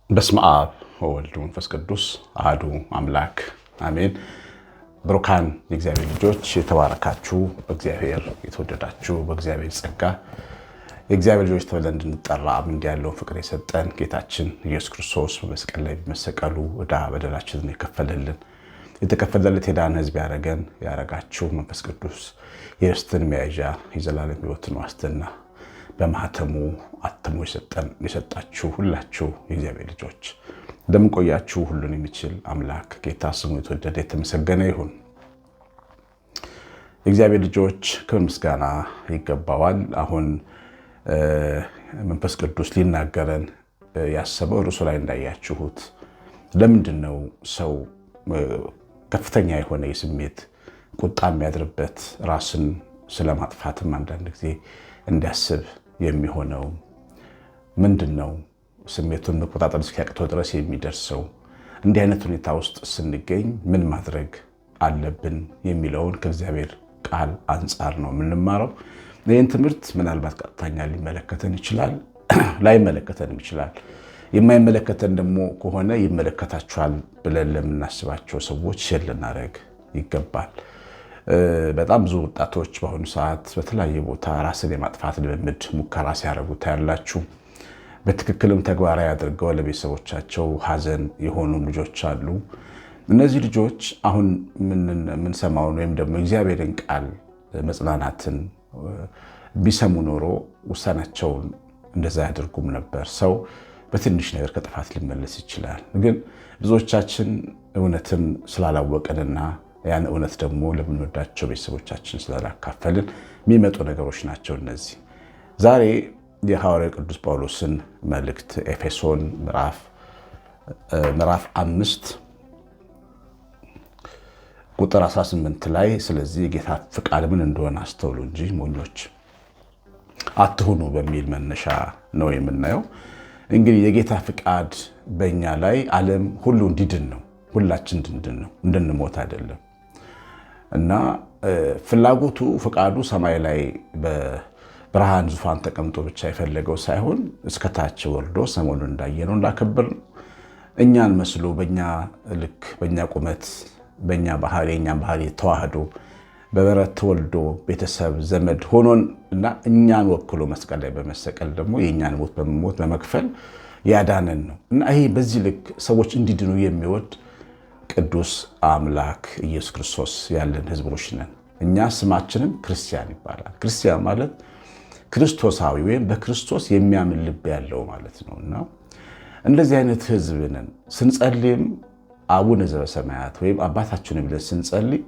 በስመ አብ ወወልድ ወመንፈስ ቅዱስ አሐዱ አምላክ አሜን። ብሩካን የእግዚአብሔር ልጆች የተባረካችሁ በእግዚአብሔር የተወደዳችሁ በእግዚአብሔር ጸጋ የእግዚአብሔር ልጆች ተብለን እንድንጠራ እንዲህ ያለውን ፍቅር የሰጠን ጌታችን ኢየሱስ ክርስቶስ በመስቀል ላይ በመሰቀሉ ዕዳ በደላችንን የከፈለልን የተከፈለለት የዳነ ሕዝብ ያረጋችሁ መንፈስ ቅዱስ የርስትን መያዣ የዘላለም ሕይወትን ዋስትና በማህተሙ አትሞ የሰጣችሁ ሁላችሁ የእግዚአብሔር ልጆች እንደምን ቆያችሁ? ሁሉን የሚችል አምላክ ጌታ ስሙ የተወደደ የተመሰገነ ይሁን። የእግዚአብሔር ልጆች ክብር ምስጋና ይገባዋል። አሁን መንፈስ ቅዱስ ሊናገረን ያሰበው ርዕሱ ላይ እንዳያችሁት ለምንድን ነው ሰው ከፍተኛ የሆነ የስሜት ቁጣ የሚያድርበት ራስን ስለማጥፋትም አንዳንድ ጊዜ እንዲያስብ የሚሆነው ምንድን ነው? ስሜቱን መቆጣጠር እስኪያቅተው ድረስ የሚደርሰው እንዲህ አይነት ሁኔታ ውስጥ ስንገኝ ምን ማድረግ አለብን የሚለውን ከእግዚአብሔር ቃል አንጻር ነው የምንማረው። ይህን ትምህርት ምናልባት ቀጥተኛ ሊመለከተን ይችላል፣ ላይመለከተንም ይችላል። የማይመለከተን ደግሞ ከሆነ ይመለከታችኋል ብለን ለምናስባቸው ሰዎች ሼር ልናደርግ ይገባል። በጣም ብዙ ወጣቶች በአሁኑ ሰዓት በተለያየ ቦታ ራስን የማጥፋት ልምምድ ሙከራ ሲያደርጉ ታያላችሁ። በትክክልም ተግባራዊ አድርገው ለቤተሰቦቻቸው ሀዘን የሆኑ ልጆች አሉ። እነዚህ ልጆች አሁን የምንሰማውን ወይም ደግሞ እግዚአብሔርን ቃል መጽናናትን ቢሰሙ ኖሮ ውሳናቸውን እንደዛ ያደርጉም ነበር። ሰው በትንሽ ነገር ከጥፋት ሊመለስ ይችላል። ግን ብዙዎቻችን እውነትን ስላላወቅንና ያን እውነት ደግሞ ለምንወዳቸው ቤተሰቦቻችን ስላላካፈልን የሚመጡ ነገሮች ናቸው እነዚህ። ዛሬ የሐዋርያው ቅዱስ ጳውሎስን መልእክት ኤፌሶን ምዕራፍ 5 ቁጥር 18 ላይ ስለዚህ የጌታ ፍቃድ ምን እንደሆነ አስተውሉ እንጂ ሞኞች አትሁኑ በሚል መነሻ ነው የምናየው። እንግዲህ የጌታ ፍቃድ በእኛ ላይ ዓለም ሁሉ እንዲድን ነው፣ ሁላችን እንድንድን ነው፣ እንድንሞት አይደለም። እና ፍላጎቱ ፍቃዱ ሰማይ ላይ በብርሃን ዙፋን ተቀምጦ ብቻ የፈለገው ሳይሆን እስከታች ወርዶ ሰሞኑን እንዳየነው እንዳከበር እኛን መስሎ በእኛ ልክ በእኛ ቁመት በእኛ ባህሪ የእኛን ባህሪ ተዋህዶ በበረት ተወልዶ ቤተሰብ ዘመድ ሆኖን እና እኛን ወክሎ መስቀል ላይ በመሰቀል ደግሞ የእኛን ሞት በመሞት በመክፈል ያዳነን ነው። እና ይሄ በዚህ ልክ ሰዎች እንዲድኑ የሚወድ ቅዱስ አምላክ ኢየሱስ ክርስቶስ ያለን ሕዝቦች ነን። እኛ ስማችንም ክርስቲያን ይባላል። ክርስቲያን ማለት ክርስቶሳዊ ወይም በክርስቶስ የሚያምን ልብ ያለው ማለት ነው። እና እንደዚህ አይነት ሕዝብ ነን። ስንጸልይም አቡነ ዘበሰማያት ወይም አባታችን ብለን ስንጸልይ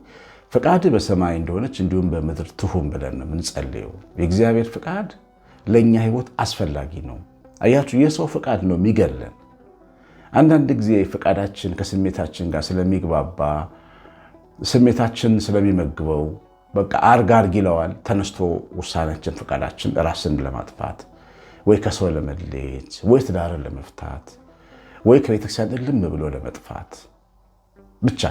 ፍቃድ በሰማይ እንደሆነች እንዲሁም በምድር ትሁን ብለን ነው የምንጸልየው። የእግዚአብሔር ፍቃድ ለእኛ ሕይወት አስፈላጊ ነው። አያችሁ፣ የሰው ፍቃድ ነው የሚገለን። አንዳንድ ጊዜ ፍቃዳችን ከስሜታችን ጋር ስለሚግባባ ስሜታችን ስለሚመግበው በቃ አርግ ይለዋል። ተነስቶ ውሳኔያችን ፍቃዳችን ራስን ለማጥፋት ወይ ከሰው ለመለየት ወይ ትዳርን ለመፍታት ወይ ከቤተክርስቲያን እልም ብሎ ለመጥፋት ብቻ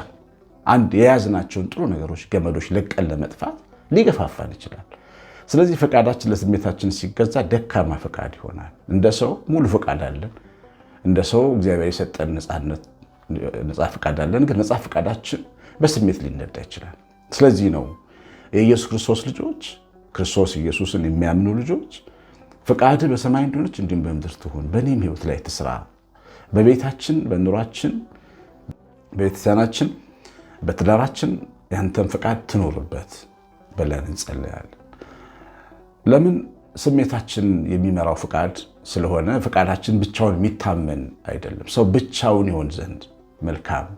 አንድ የያዝናቸውን ጥሩ ነገሮች ገመዶች ለቀን ለመጥፋት ሊገፋፋን ይችላል። ስለዚህ ፈቃዳችን ለስሜታችን ሲገዛ ደካማ ፈቃድ ይሆናል። እንደ ሰው ሙሉ ፈቃድ አለን። እንደ ሰው እግዚአብሔር የሰጠን ነፃ ፈቃድ አለን። ግን ነፃ ፈቃዳችን በስሜት ሊነዳ ይችላል። ስለዚህ ነው የኢየሱስ ክርስቶስ ልጆች ክርስቶስ ኢየሱስን የሚያምኑ ልጆች ፈቃድ በሰማይ እንደሆነች እንዲሁም በምድር ትሁን፣ በእኔም ሕይወት ላይ ትስራ፣ በቤታችን በኑሯችን በቤተሰናችን በትዳራችን ያንተን ፈቃድ ትኖርበት ብለን እንጸልያለን። ለምን? ስሜታችን የሚመራው ፈቃድ ስለሆነ ፈቃዳችን ብቻውን የሚታመን አይደለም። ሰው ብቻውን ይሆን ዘንድ መልካም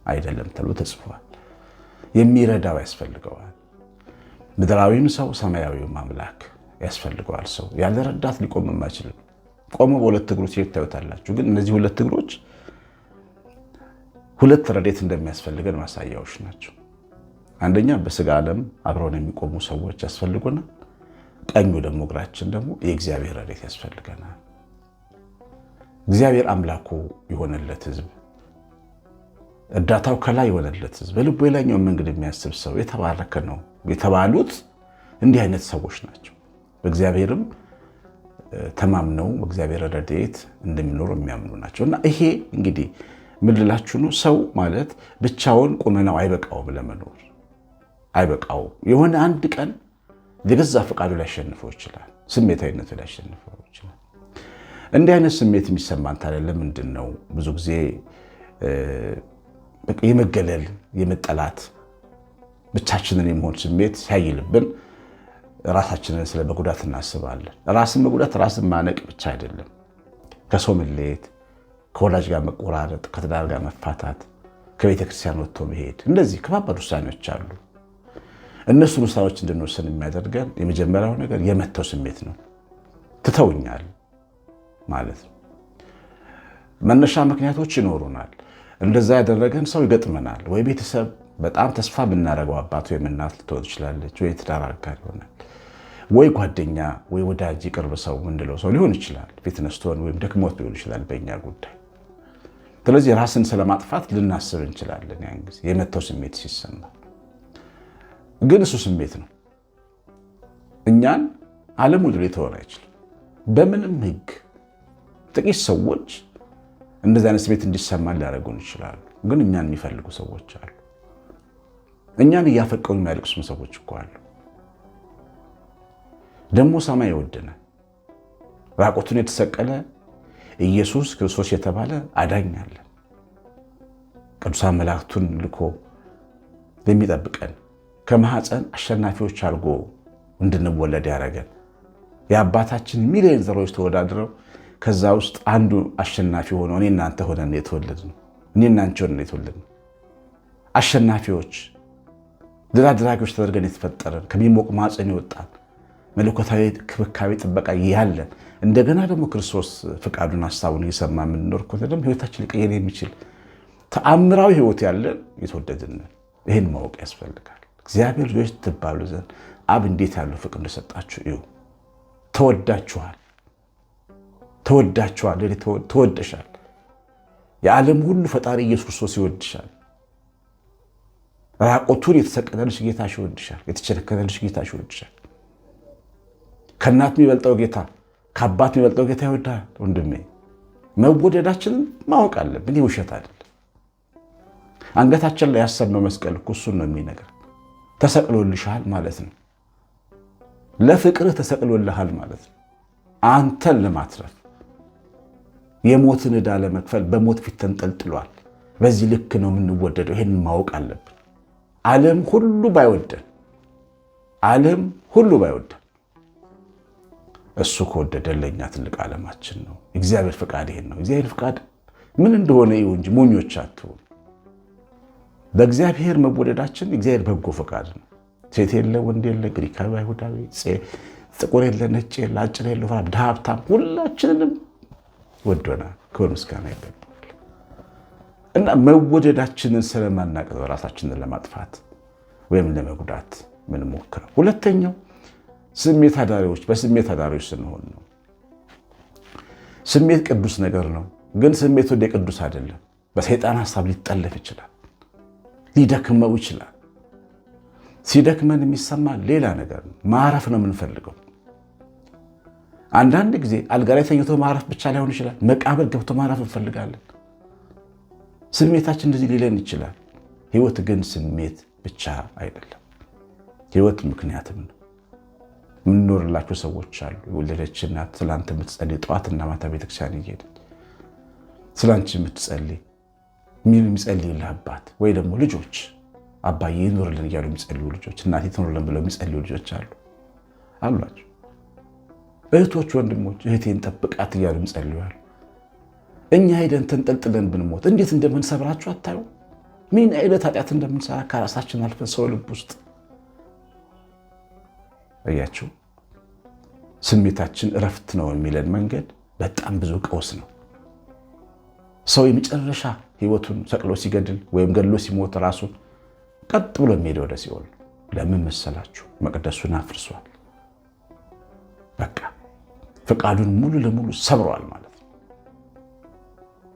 አይደለም ተብሎ ተጽፏል። የሚረዳው ያስፈልገዋል። ምድራዊም ሰው ሰማያዊም አምላክ ያስፈልገዋል። ሰው ያለ ረዳት ሊቆምም አይችልም። ቆሞ በሁለት እግሮች ሲሄድ ታዩታላችሁ። ግን እነዚህ ሁለት እግሮች ሁለት ረድኤት እንደሚያስፈልገን ማሳያዎች ናቸው። አንደኛ በስጋ ዓለም አብረውን የሚቆሙ ሰዎች ያስፈልጉናል። ቀኙ ደግሞ እግራችን ደግሞ የእግዚአብሔር ረድኤት ያስፈልገናል። እግዚአብሔር አምላኩ የሆነለት ሕዝብ እርዳታው ከላይ የሆነለት ሕዝብ በልቡ የላይኛውን መንገድ የሚያስብ ሰው የተባረከ ነው የተባሉት እንዲህ አይነት ሰዎች ናቸው። በእግዚአብሔርም ተማምነው በእግዚአብሔር ረድኤት እንደሚኖሩ የሚያምኑ ናቸው። እና ይሄ እንግዲህ ምን ልላችሁ ነው? ሰው ማለት ብቻውን ቁመናው አይበቃውም፣ ለመኖር አይበቃውም። የሆነ አንድ ቀን የገዛ ፈቃዱ ሊያሸንፈው ይችላል፣ ስሜታዊነቱ ሊያሸንፈው ይችላል። እንዲህ አይነት ስሜት የሚሰማን ታዲያ ለምንድን ነው? ብዙ ጊዜ የመገለል የመጠላት ብቻችንን የመሆን ስሜት ሲያይልብን ራሳችንን ስለ መጉዳት እናስባለን። ራስን መጉዳት ራስን ማነቅ ብቻ አይደለም። ከሰው መለየት፣ ከወላጅ ጋር መቆራረጥ፣ ከትዳር ጋር መፋታት፣ ከቤተ ክርስቲያን ወጥቶ መሄድ፣ እንደዚህ ከባባድ ውሳኔዎች አሉ። እነሱን ውሳኔዎች እንድንወስን የሚያደርገን የመጀመሪያው ነገር የመተው ስሜት ነው። ትተውኛል ማለት ነው። መነሻ ምክንያቶች ይኖሩናል። እንደዛ ያደረገን ሰው ይገጥመናል። ወይ ቤተሰብ፣ በጣም ተስፋ የምናደርገው አባት ወይም እናት ልትሆን ትችላለች፣ ወይ ትዳር አጋር ይሆናል፣ ወይ ጓደኛ ወይ ወዳጅ የቅርብ ሰው ምንለው ሰው ሊሆን ይችላል። ቤት ነስቶን ወይም ደክሞት ሊሆን ይችላል በእኛ ጉዳይ። ስለዚህ ራስን ስለማጥፋት ልናስብ እንችላለን። ያን ጊዜ የመተው ስሜት ሲሰማ ግን እሱ ስሜት ነው። እኛን ዓለም ሁሉ ሊተወን አይችልም በምንም ሕግ። ጥቂት ሰዎች እንደዚህ አይነት ስሜት እንዲሰማን ሊያደርጉን ይችላሉ። ግን እኛን የሚፈልጉ ሰዎች አሉ። እኛን እያፈቀሩ የሚያለቅሱ ሰዎች እኮ አሉ። ደግሞ ሰማይ ይወደናል። ራቁቱን የተሰቀለ ኢየሱስ ክርስቶስ የተባለ አዳኝ አለ። ቅዱሳን መላእክቱን ልኮ የሚጠብቀን ከማኅፀን አሸናፊዎች አድርጎ እንድንወለድ ያደረገን የአባታችን ሚሊዮን ዘሮች ተወዳድረው ከዛ ውስጥ አንዱ አሸናፊ ሆኖ እኔ እናንተ ሆነን የተወለድነው፣ እኔ እናንቺ ሆነን የተወለድነው አሸናፊዎች፣ ድል አድራጊዎች ተደርገን የተፈጠረን፣ ከሚሞቅ ማኅፀን የወጣን መለኮታዊ ክብካቤ ጥበቃ ያለን፣ እንደገና ደግሞ ክርስቶስ ፍቃዱን ሐሳቡን እየሰማ የምንኖር ከሆነ ደግሞ ሕይወታችን ሊቀየር የሚችል ተአምራዊ ሕይወት ያለን የተወደድን። ይህን ማወቅ ያስፈልጋል። እግዚአብሔር ልጆች ትባሉ ዘንድ አብ እንዴት ያለው ፍቅር እንደሰጣችሁ እዩ። ተወዳችኋል፣ ተወዳችኋል፣ ተወደሻል። የዓለም ሁሉ ፈጣሪ ኢየሱስ ክርስቶስ ይወድሻል። ራቁቱን የተሰቀለልሽ ጌታሽ ይወድሻል። የተቸነከረልሽ ጌታሽ ይወድሻል። ከእናት የሚበልጠው ጌታ፣ ከአባት የሚበልጠው ጌታ ይወዳል። ወንድሜ መወደዳችንን ማወቅ አለብን። ይህ ውሸት አይደለም። አንገታችን ላይ ያሰብነው መስቀል እኮ እሱን ነው የሚነግረን። ተሰቅሎልሻል ማለት ነው። ለፍቅርህ ተሰቅሎልሃል ማለት ነው። አንተን ለማትረፍ የሞትን ዕዳ ለመክፈል በሞት ፊት ተንጠልጥሏል። በዚህ ልክ ነው የምንወደደው። ይሄን ማወቅ አለብን። ዓለም ሁሉ ባይወደን እሱ ከወደደን ለእኛ ትልቅ ዓለማችን ነው። እግዚአብሔር ፍቃድ ይሄን ነው። እግዚአብሔር ፍቃድ ምን እንደሆነ ይሁን እንጂ ሞኞች አትሁኑ። በእግዚአብሔር መወደዳችን እግዚአብሔር በጎ ፈቃድ ነው። ሴት የለ ወንድ የለ፣ ግሪካዊ አይሁዳዊ፣ ጥቁር የለ ነጭ የለ፣ አጭር የለ ድሃ ሀብታም፣ ሁላችንንም ወዶናል። ክብር ምስጋና ይገባል። እና መወደዳችንን ስለማናቅ ራሳችንን ለማጥፋት ወይም ለመጉዳት ምን ሞክረው። ሁለተኛው ስሜት አዳሪዎች፣ በስሜት አዳሪዎች ስንሆን ነው። ስሜት ቅዱስ ነገር ነው። ግን ስሜት ወደ ቅዱስ አይደለም። በሰይጣን ሐሳብ ሊጠለፍ ይችላል፣ ሊደክመው ይችላል። ሲደክመን የሚሰማ ሌላ ነገር ነው። ማረፍ ነው የምንፈልገው። አንዳንድ ጊዜ አልጋ ላይ ተኝቶ ማረፍ ብቻ ላይሆን ይችላል። መቃብር ገብቶ ማረፍ እንፈልጋለን። ስሜታችን እንደዚህ ሊለን ይችላል። ሕይወት ግን ስሜት ብቻ አይደለም። ሕይወት ምክንያትም ነው። የምንኖርላቸው ሰዎች አሉ። የወለደች እናት ስላንተ የምትጸልይ ጠዋትና ማታ ቤተክርስቲያን እየሄደች ስላንቺ የምትጸልይ የሚጸልይልህ አባት፣ ወይ ደግሞ ልጆች አባዬ ይኖርልን እያሉ የሚጸልዩ ልጆች፣ እናቴ ትኖርልን ብለው የሚጸልዩ ልጆች አሏቸው። እህቶች፣ ወንድሞች እህቴን ጠብቃት እያሉ የሚጸልዩዋል። እኛ ሄደን ተንጠልጥለን ብንሞት እንዴት እንደምንሰብራቸው አታዩ? ምን አይነት ኃጢአት እንደምንሰራ ከራሳችን አልፈን ሰው ልብ ውስጥ እያችሁ። ስሜታችን እረፍት ነው የሚለን መንገድ በጣም ብዙ ቀውስ ነው። ሰው የመጨረሻ ሕይወቱን ሰቅሎ ሲገድል ወይም ገድሎ ሲሞት ራሱን ቀጥ ብሎ የሚሄደው ወደ ሲኦል። ለምን መሰላችሁ? መቅደሱን አፍርሷል። በቃ ፈቃዱን ሙሉ ለሙሉ ሰብሯል ማለት ነው።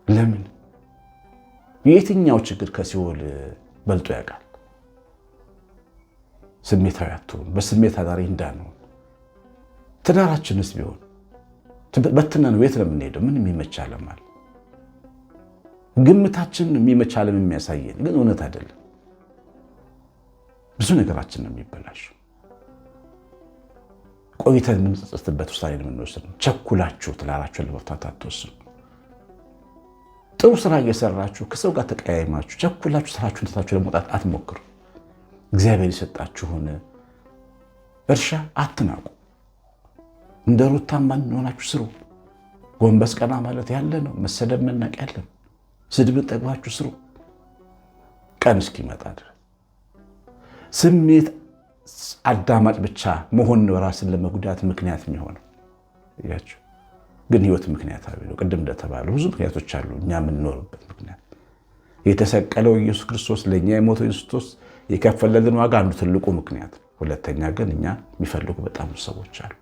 ለምን? የትኛው ችግር ከሲኦል በልጦ ያውቃል? ስሜታዊ አትሁን። በስሜት አዳሪ እንዳንሆን ትዳራችንስ ቢሆን በትነን የት ነው የምንሄደው? ምን የሚመች ዓለም አለ? ግምታችን የሚመች ዓለም የሚያሳየን ግን እውነት አይደለም። ብዙ ነገራችን ነው የሚበላሸው። ቆይተን የምንጸጸትበት ውሳኔ የምንወስድ ቸኩላችሁ ትዳራችሁን ለመፍታት አትወስኑ። ጥሩ ስራ እየሰራችሁ ከሰው ጋር ተቀያይማችሁ ቸኩላችሁ ስራችሁን ትታችሁ ለመውጣት አትሞክሩ። እግዚአብሔር የሰጣችሁን እርሻ አትናቁ። እንደ ሩት ታማኝ ሆናችሁ ስሩ። ጎንበስ ቀና ማለት ያለ ነው። መሰደብ መናቅ ያለ ነው። ስድብን ጠግባችሁ ስሩ። ቀን እስኪመጣ ድረስ ስሜት አዳማጭ ብቻ መሆን ነው ራስን ለመጉዳት ምክንያት የሚሆነው። እያችሁ ግን ህይወት ምክንያታዊ ነው። ቅድም እንደተባለ ብዙ ምክንያቶች አሉ። እኛ የምንኖርበት ምክንያት የተሰቀለው ኢየሱስ ክርስቶስ ለእኛ የሞተው ኢየሱስ ክርስቶስ የከፈለልን ዋጋ አንዱ ትልቁ ምክንያት ነው። ሁለተኛ ግን እኛ የሚፈልጉ በጣም ሰዎች አሉ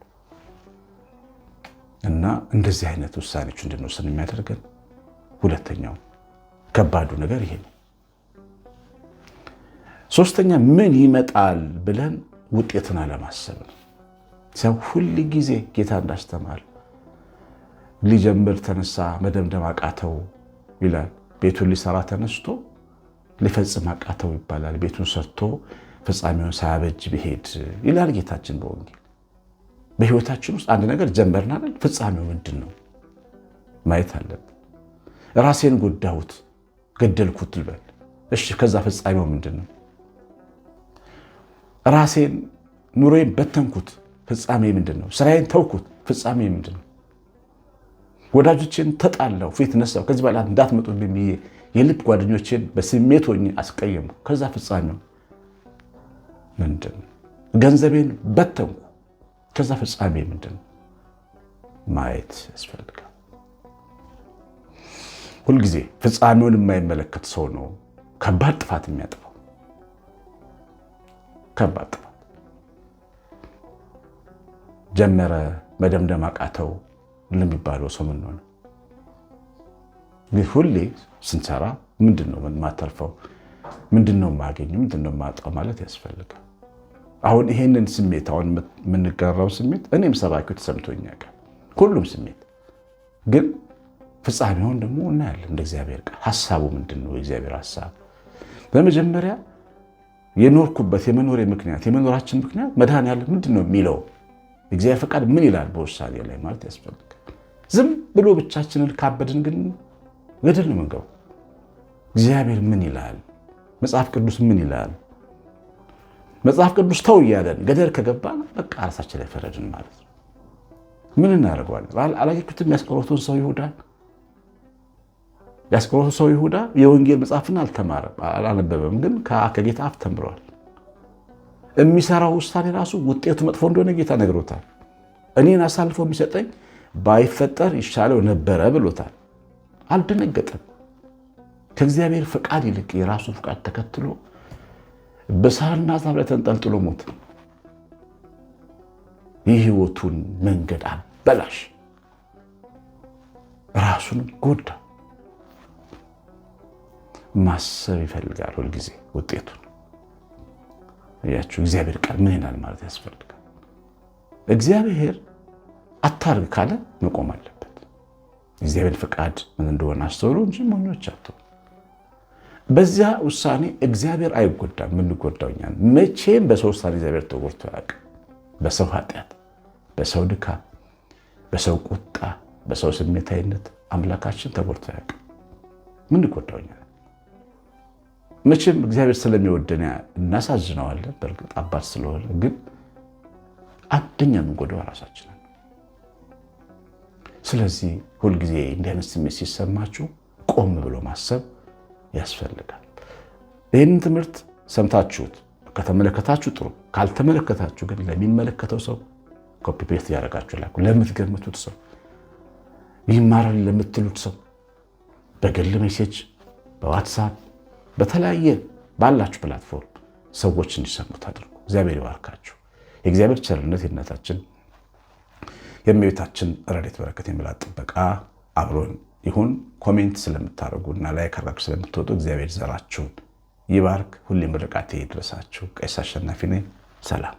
እና እንደዚህ አይነት ውሳኔዎች እንድንወስን የሚያደርገን ሁለተኛው ከባዱ ነገር ይሄ ነው። ሶስተኛ ምን ይመጣል ብለን ውጤትን አለማሰብ ነው። ሰው ሁል ጊዜ ጌታ እንዳስተማር ሊጀምር ተነሳ መደምደም አቃተው ይላል። ቤቱን ሊሰራ ተነስቶ ሊፈጽም አቃተው ይባላል። ቤቱን ሰርቶ ፍጻሜውን ሳያበጅ ቢሄድ ይላል ጌታችን በወንጌል። በህይወታችን ውስጥ አንድ ነገር ጀመርና ፍጻሜው ምንድን ነው ማየት አለብን። ራሴን ጎዳሁት ገደልኩት ልበል፣ እሺ ከዛ ፍጻሜው ምንድን ነው? ራሴን ኑሮዬን በተንኩት ፍጻሜ ምንድን ነው? ስራዬን ተውኩት ፍጻሜ ምንድን ነው? ወዳጆችን ተጣላው ፊት ነሳው ከዚህ በኋላ እንዳትመጡብኝ ብዬ የልብ ጓደኞችን በስሜት ሆኜ አስቀየሙ፣ ከዛ ፍጻሜው ምንድን ነው? ገንዘቤን በተንኩ፣ ከዛ ፍጻሜ ምንድን ነው? ማየት ያስፈልጋል። ሁልጊዜ ፍጻሜውን የማይመለከት ሰው ነው ከባድ ጥፋት የሚያጠፋው። ከባድ ጥፋት ጀመረ መደምደም አቃተው ለሚባለው ሰው ምን ሆነ? ግን ሁሌ ስንሰራ ምንድነው የማተርፈው? ምንድነው የማገኘው? ምንድነው የማጣው ማለት ያስፈልጋል። አሁን ይሄንን ስሜት አሁን የምንጋራው ስሜት እኔም ሰባኪው ተሰምቶኛል። ሁሉም ስሜት ግን ፍጻሜውን ደግሞ እናያለን እንደ እግዚአብሔር ቃል። ሐሳቡ ምንድነው? የእግዚአብሔር ሐሳብ በመጀመሪያ የኖርኩበት የመኖሬ ምክንያት የመኖራችን ምክንያት መድኃኔዓለም ምንድነው የሚለው እግዚአብሔር ፈቃድ ምን ይላል በውሳኔ ላይ ማለት ያስፈልጋል። ዝም ብሎ ብቻችንን ካበድን ግን ገደል ነው የምንገባው። እግዚአብሔር ምን ይላል? መጽሐፍ ቅዱስ ምን ይላል? መጽሐፍ ቅዱስ ተው እያለን ገደል ከገባን በቃ ራሳችን ላይ ፈረድን ማለት ነው። ምን እናደርገዋለን? አላየኩትም ያስቆሮቱን ሰው ይሁዳን። ያስቆሮቱ ሰው ይሁዳ የወንጌል መጽሐፍን አልተማረም አላነበበም፣ ግን ከጌታ አፍ ተምሯል። የሚሰራው ውሳኔ ራሱ ውጤቱ መጥፎ እንደሆነ ጌታ ነግሮታል። እኔን አሳልፎ የሚሰጠኝ ባይፈጠር ይሻለው ነበረ ብሎታል። አልደነገጠም። ከእግዚአብሔር ፈቃድ ይልቅ የራሱን ፈቃድ ተከትሎ በሳርና ዛፍ ላይ ተንጠልጥሎ ሞተ። የህይወቱን መንገድ አበላሽ፣ ራሱን ጎዳ። ማሰብ ይፈልጋል ሁልጊዜ ውጤቱን። እያችሁ እግዚአብሔር ቃል ምን ይላል ማለት ያስፈልጋል። እግዚአብሔር አታርግ ካለ መቆም አለበት። እግዚአብሔር ፈቃድ ምን እንደሆነ አስተውሉ እንጂ ሞኞች አትሁኑ። በዚያ ውሳኔ እግዚአብሔር አይጎዳም፣ የምንጎዳው እኛ ነን። መቼም በሰው ውሳኔ እግዚአብሔር ተጎድቶ አያውቅም። በሰው ኃጢአት፣ በሰው ድካም፣ በሰው ቁጣ፣ በሰው ስሜታዊነት አምላካችን ተጎድቶ አያውቅም። የምንጎዳው እኛ ነን። መቼም እግዚአብሔር ስለሚወደን እናሳዝነዋለን፣ በእርግጥ አባት ስለሆነ፣ ግን አንደኛ የምንጎዳው ራሳችንን። ስለዚህ ሁልጊዜ እንዲህ አይነት ስሜት ሲሰማችሁ ቆም ብሎ ማሰብ ያስፈልጋል። ይህንን ትምህርት ሰምታችሁት ከተመለከታችሁ ጥሩ፣ ካልተመለከታችሁ ግን ለሚመለከተው ሰው ኮፒ ፔስት ያደርጋችሁ ላኩ። ለምትገምቱት ሰው፣ ይማራል ለምትሉት ሰው በግል ሜሴጅ፣ በዋትሳፕ፣ በተለያየ ባላችሁ ፕላትፎርም ሰዎች እንዲሰሙት አድርጉ። እግዚአብሔር ይባርካችሁ። የእግዚአብሔር ቸርነት የእናታችን የእመቤታችን ረድኤት በረከት የምላት ጥበቃ አብሮን ይሁን። ኮሜንት ስለምታደርጉ እና ላይክ አድርጋችሁ ስለምትወጡ እግዚአብሔር ዘራችሁን ይባርክ። ሁሌም ምርቃቴ ይድረሳችሁ። ቀሲስ አሸናፊ ነኝ። ሰላም